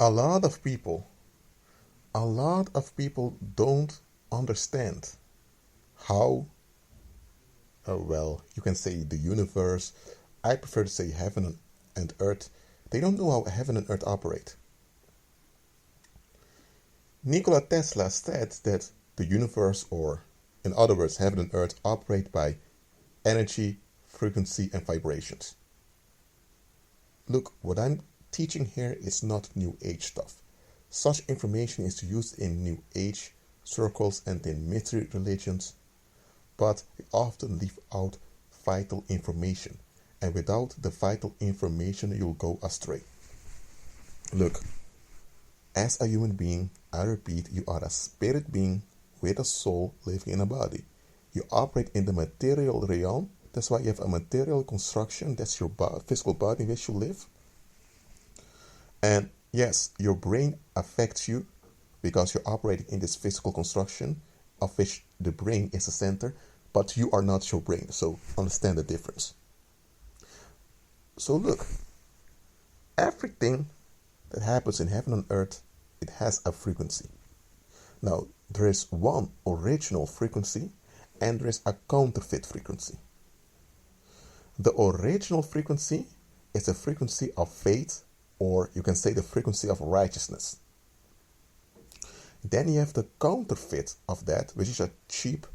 A lot of people, a lot of people don't understand how, you can say the universe. I prefer to say heaven and earth. They don't know how heaven and earth operate. Nikola Tesla said that the universe, or in other words, heaven and earth, operate by energy, frequency, and vibrations. Look, what I'm teaching here is not New Age stuff. Such information is used in New Age circles and in mystery religions, but they often leave out vital information, and without the vital information, you'll go astray. Look, as a human being, I repeat, you are a spirit being with a soul living in a body. You operate in the material realm. That's why you have a material construction. That's your physical body in which you live. And yes, your brain affects you because you're operating in this physical construction of which the brain is the center, but you are not your brain. So understand the difference. So look, everything that happens in heaven and earth, it has a frequency. Now, there is one original frequency and there is a counterfeit frequency. The original frequency is the frequency of faith, or you can say the frequency of righteousness. Then you have the counterfeit of that, which is a cheap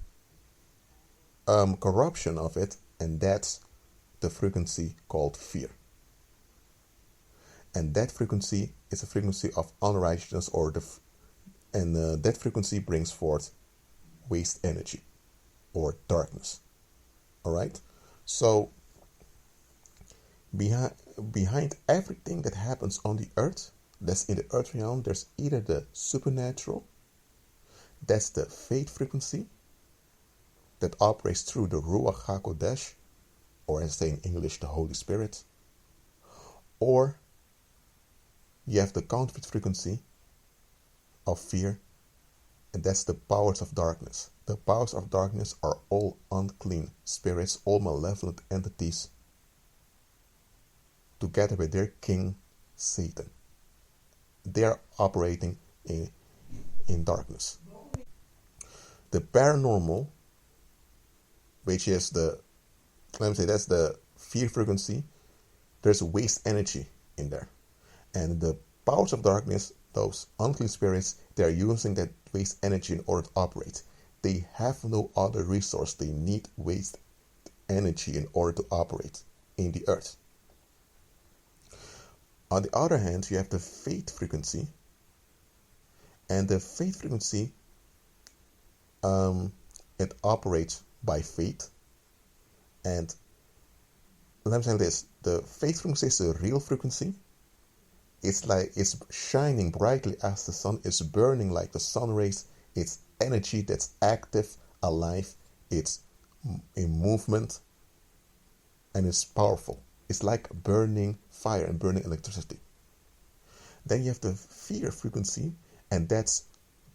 corruption of it, and that's the frequency called fear. And that frequency is a frequency of unrighteousness, that frequency brings forth waste energy or darkness. All right? So behind everything that happens on the earth, that's in the earth realm, there's either the supernatural, that's the faith frequency that operates through the Ruach HaKodesh, or as they say in English, the Holy Spirit, or you have the counterfeit frequency of fear, and that's the powers of darkness. The powers of darkness are all unclean spirits, all malevolent entities, together with their king, Satan. They are operating in darkness. The paranormal, which is that's the fear frequency, there's waste energy in there. And the powers of darkness, those unclean spirits, they are using that waste energy in order to operate. They have no other resource. They need waste energy in order to operate in the earth. On the other hand, you have the faith frequency. And the faith frequency, it operates by faith. And let me say this, the faith frequency is the real frequency. It's like it's shining brightly as the sun, is burning like the sun rays. It's energy that's active, alive, it's in movement, and it's powerful. It's like burning fire and burning electricity. Then you have the fear frequency, and that's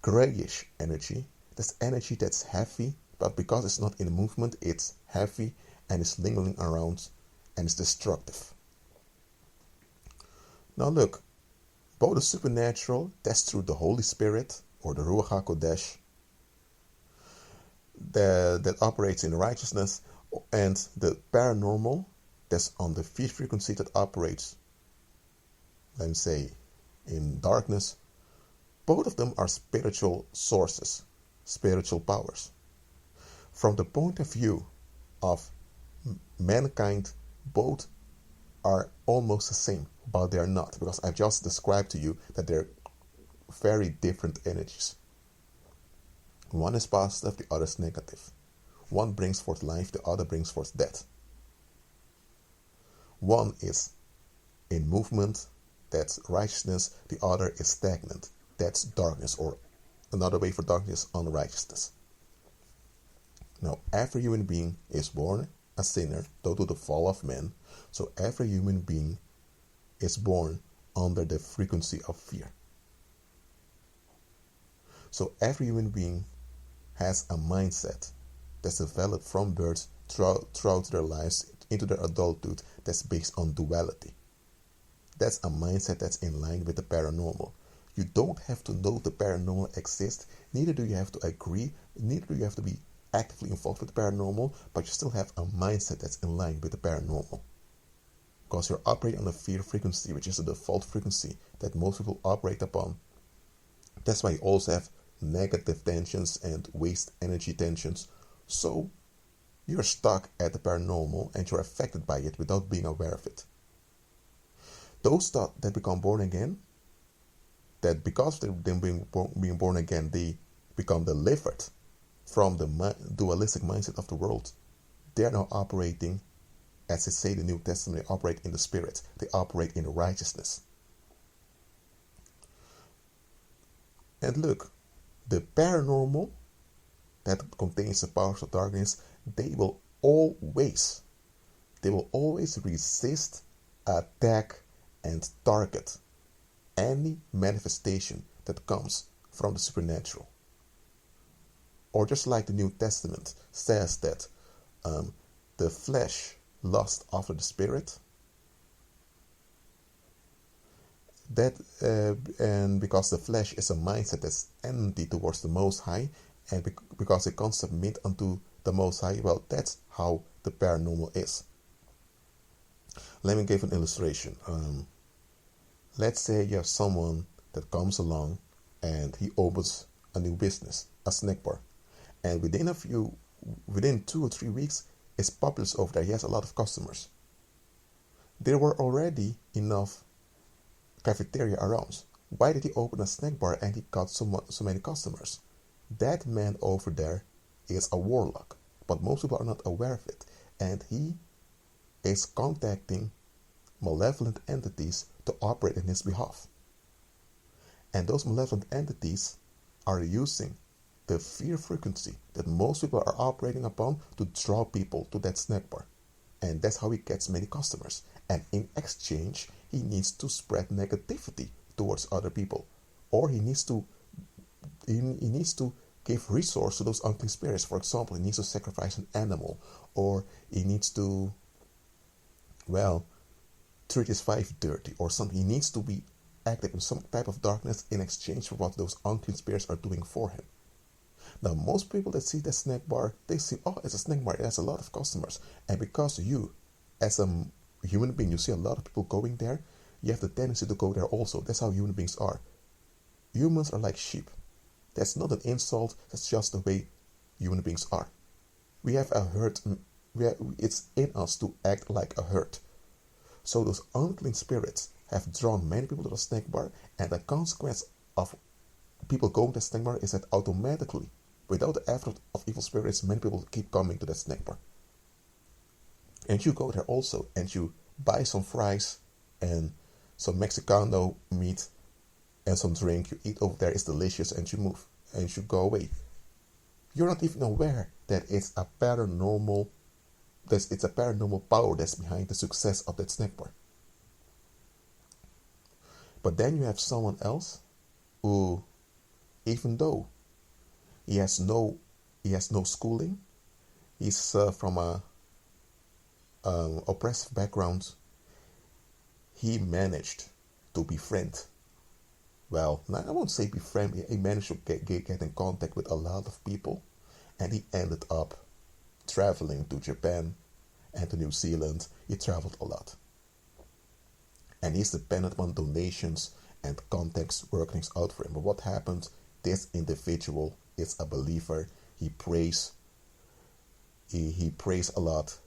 grayish energy. That's energy that's heavy, but because it's not in movement, it's heavy and it's lingering around and it's destructive. Now look, both the supernatural, that's through the Holy Spirit or the Ruach HaKodesh, that operates in righteousness, and the paranormal, that's on the fear frequency that operates, let me say, in darkness. Both of them are spiritual sources, spiritual powers. From the point of view of mankind, both are almost the same, but they're not, because I've just described to you that they're very different energies. One is positive, the other is negative. One brings forth life, the other brings forth death. One is in movement, that's righteousness, the other is stagnant, that's darkness, or another way for darkness, unrighteousness. Now, every human being is born a sinner due to the fall of man, so every human being is born under the frequency of fear. So every human being has a mindset that's developed from birth throughout their lives into their adulthood that's based on duality. That's a mindset that's in line with the paranormal. You don't have to know the paranormal exists, neither do you have to agree, neither do you have to be actively involved with the paranormal, but you still have a mindset that's in line with the paranormal. Because you're operating on a fear frequency, which is the default frequency that most people operate upon. That's why you also have negative tensions and waste energy tensions. So you're stuck at the paranormal and you're affected by it without being aware of it. Those that become born again, that because they've been being born again, they become delivered from the dualistic mindset of the world. They're now operating, as they say in the New Testament, they operate in the Spirit. They operate in righteousness. And look, the paranormal that contains the powers of darkness, they will always resist, attack, and target any manifestation that comes from the supernatural. Or just like the New Testament says that the flesh lusts after the spirit, that and because the flesh is a mindset that's enmity towards the Most High, and because it can't submit unto the Most High, well, that's how the paranormal is. Let me give an illustration. Let's say you have someone that comes along and he opens a new business, a snack bar, and within 2 or 3 weeks, it's populous over there. He has a lot of customers. There were already enough cafeteria around. Why did he open a snack bar and he got so many customers? That man over there is a warlock, but most people are not aware of it, and he is contacting malevolent entities to operate in his behalf. And those malevolent entities are using the fear frequency that most people are operating upon to draw people to that snack bar. And that's how he gets many customers. And in exchange, he needs to spread negativity towards other people. Or he needs to give resource to those unclean spirits. For example, he needs to sacrifice an animal, or he needs to, treat his wife dirty or something. He needs to be active in some type of darkness in exchange for what those unclean spirits are doing for him. Now, most people that see the snack bar, they see, oh, it's a snack bar, it has a lot of customers. And because you, as a human being, you see a lot of people going there, you have the tendency to go there also. That's how human beings are. Humans are like sheep. That's not an insult, that's just the way human beings are. We have a herd, it's in us to act like a herd. So those unclean spirits have drawn many people to the snack bar, and the consequence of people going to the snack bar is that automatically, without the effort of evil spirits, many people keep coming to that snack bar. And you go there also, and you buy some fries and some Mexicano meat and some drink. You eat over there, it's delicious, and you move, and you go away. You're not even aware that it's a paranormal power that's behind the success of that snack bar. But then you have someone else who, even though he has no schooling, he's from a oppressive background, he managed to befriend. Well, I won't say befriend. He managed to get in contact with a lot of people, and he ended up traveling to Japan and to New Zealand. He traveled a lot. And he's dependent on donations and contacts working things out for him. But what happened? This individual is a believer. He prays. He prays a lot.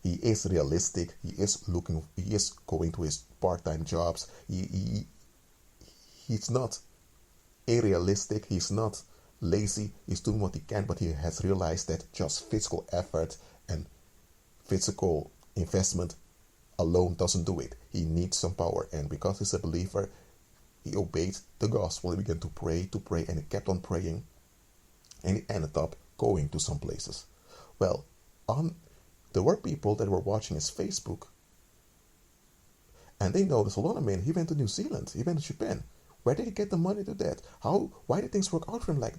He is realistic. He is going to his part-time jobs. He's not arealistic. He's not lazy. He's doing what he can, but he has realized that just physical effort and physical investment alone doesn't do it. He needs some power, and because he's a believer, he obeyed the gospel. He began to pray, and he kept on praying, and he ended up going to some places. Well, there were people that were watching his Facebook, and they noticed, hold on a minute, he went to New Zealand, he went to Japan. Where did he get the money to that? Why did things work out for him like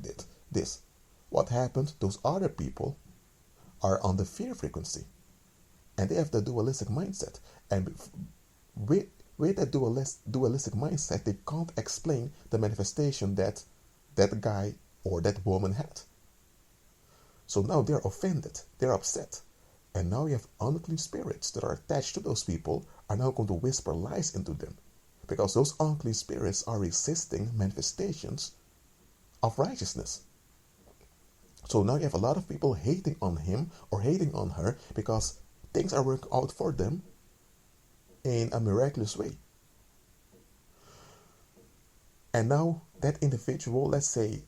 this? What happened? Those other people are on the fear frequency, and they have the dualistic mindset. And with with that dualistic mindset, they can't explain the manifestation that that guy or that woman had. So now they're offended, they're upset. And now you have unclean spirits that are attached to those people are now going to whisper lies into them. Because those unclean spirits are resisting manifestations of righteousness. So now you have a lot of people hating on him or hating on her because things are working out for them in a miraculous way. And now that individual, let's say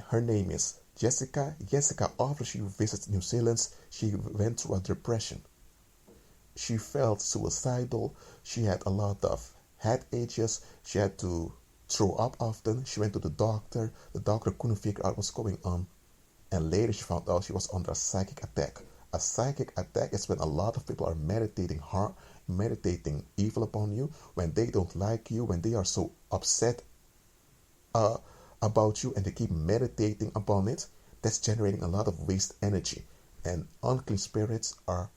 her name is Jessica. Jessica, after she visited New Zealand, she went through a depression. She felt suicidal. She had a lot of headaches. She had to throw up often. She went to the doctor. The doctor couldn't figure out what's going on. And later she found out she was under a psychic attack. A psychic attack is when a lot of people are meditating evil upon you, when they don't like you, when they are so upset about you and they keep meditating upon it. That's generating a lot of waste energy. And unclean spirits are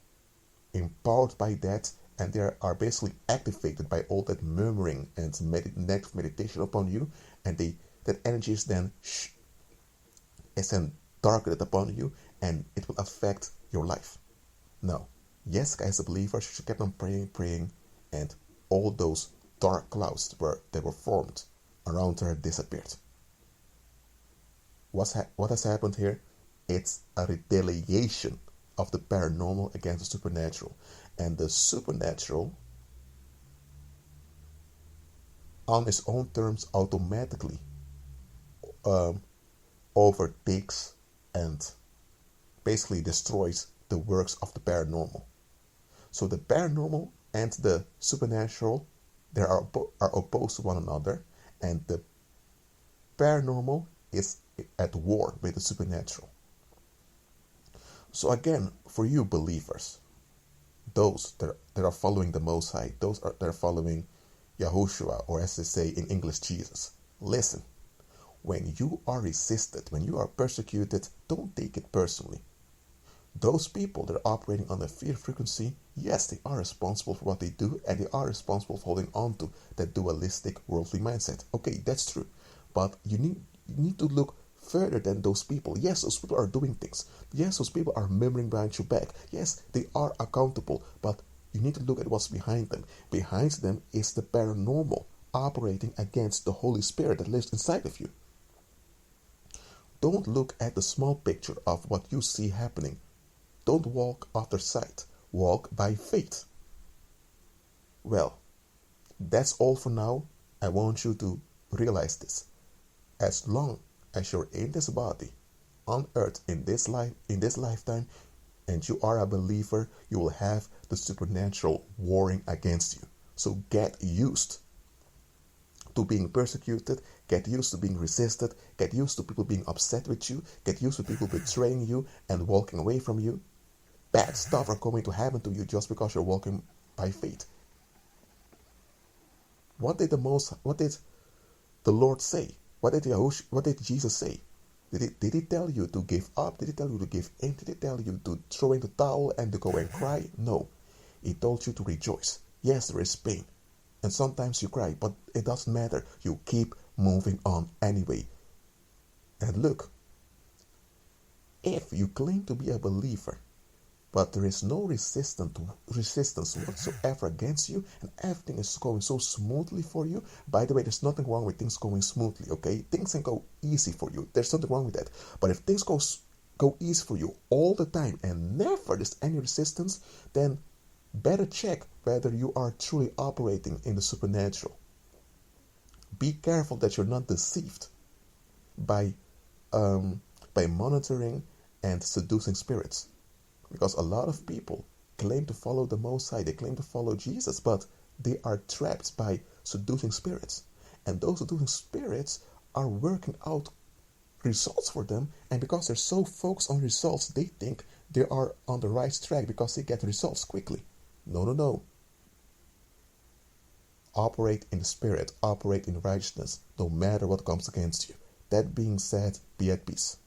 empowered by that, and they are basically activated by all that murmuring and negative meditation upon you, and that energy is then targeted upon you, and it will affect your life. Now, Jessica as a believer, she kept on praying, and all those dark clouds that were formed around her disappeared. What has happened here? It's a retaliation of the paranormal against the supernatural. And the supernatural, on its own terms, automatically overtakes and basically destroys the works of the paranormal. So the paranormal and the supernatural, they are opposed to one another, and the paranormal is at war with the supernatural. So again, for you believers, those that are following the Most High, those that are following Yahushua, or as they say in English, Jesus, listen. When you are resisted, when you are persecuted, don't take it personally. Those people that are operating on a fear frequency, yes, they are responsible for what they do, and they are responsible for holding on to that dualistic worldly mindset. Okay, that's true. But you need to look further than those people. Yes, those people are doing things. Yes, those people are murmuring behind your back. Yes, they are accountable, but you need to look at what's behind them. Behind them is the paranormal operating against the Holy Spirit that lives inside of you. Don't look at the small picture of what you see happening. Don't walk after sight. Walk by faith. Well, that's all for now. I want you to realize this. As long as you're in this body, on earth, in this lifetime, and you are a believer, you will have the supernatural warring against you. So get used to being persecuted, get used to being resisted, get used to people being upset with you, get used to people betraying you and walking away from you. Bad stuff are going to happen to you just because you're walking by faith. What did the Lord say? What did Jesus say? Did he tell you to give up? Did he tell you to give in? Did he tell you to throw in the towel and to go and cry? No. He told you to rejoice. Yes, there is pain. And sometimes you cry, but it doesn't matter. You keep moving on anyway. And look, if you claim to be a believer, but there is no resistance whatsoever against you, and everything is going so smoothly for you. By the way, there's nothing wrong with things going smoothly, okay? Things can go easy for you. There's nothing wrong with that. But if things go easy for you all the time and never there's any resistance, then better check whether you are truly operating in the supernatural. Be careful that you're not deceived by monitoring and seducing spirits. Because a lot of people claim to follow the Most High, they claim to follow Jesus, but they are trapped by seducing spirits. And those seducing spirits are working out results for them, and because they're so focused on results, they think they are on the right track because they get results quickly. No. Operate in the Spirit, operate in righteousness, no matter what comes against you. That being said, be at peace.